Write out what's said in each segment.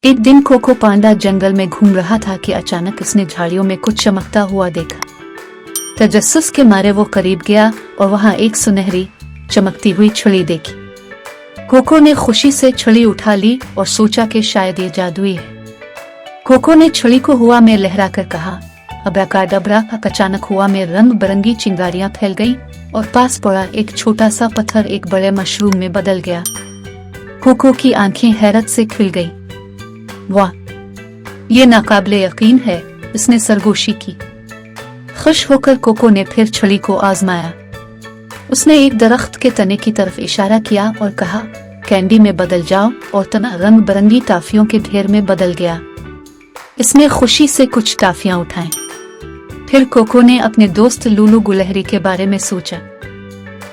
एक दिन कोको पांडा जंगल में घूम रहा था कि अचानक उसने झाड़ियों में कुछ चमकता हुआ देखा। तजस्सुस के मारे वो करीब गया और वहां एक सुनहरी चमकती हुई छड़ी देखी। कोको ने खुशी से छड़ी उठा ली और सोचा कि शायद ये जादुई है। कोको ने छड़ी को हवा में लहराकर कहा, अब्राकाडाब्रा। अचानक हवा में रंग बिरंगी चिंगारियां फैल गईं और पास पड़ा एक छोटा सा पत्थर एक बड़े मशरूम में बदल गया। कोको की आंखें हैरत से खुल गईं। वाह, ये नाकाबिले यकीन है, उसने सरगोशी की। खुश होकर कोको ने फिर छड़ी को आजमाया। उसने एक दरख्त के तने की तरफ इशारा किया और कहा, कैंडी में बदल जाओ, और तना रंग बिरंगी टाफियों के ढेर में बदल गया। इसने खुशी से कुछ टाफियां उठाईं। फिर कोको ने अपने दोस्त लूलू गुलहरी के बारे में सोचा।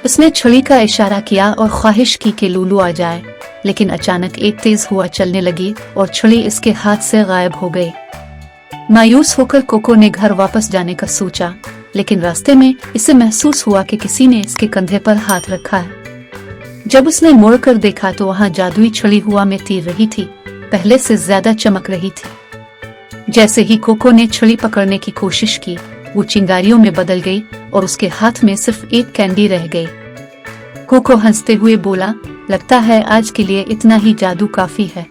उसने छड़ी का इशारा किया और ख्वाहिश की कि लूलू आ जाए, लेकिन अचानक एक तेज हवा चलने लगी और छड़ी इसके हाथ से गायब हो गई। मायूस होकर कोको ने घर वापस जाने का सोचा, लेकिन रास्ते में इसे महसूस हुआ कि किसी ने इसके कंधे पर हाथ रखा है। जब उसने मुड़कर देखा तो वहां जादुई छड़ी हवा में तीर रही थी, पहले से ज्यादा चमक रही थी। जैसे ही कोको ने छड़ी पकड़ने की कोशिश की, वो चिंगारियों में बदल गई और उसके हाथ में सिर्फ एक कैंडी रह गई। कोको हंसते हुए बोला, लगता है आज के लिए इतना ही जादू काफी है।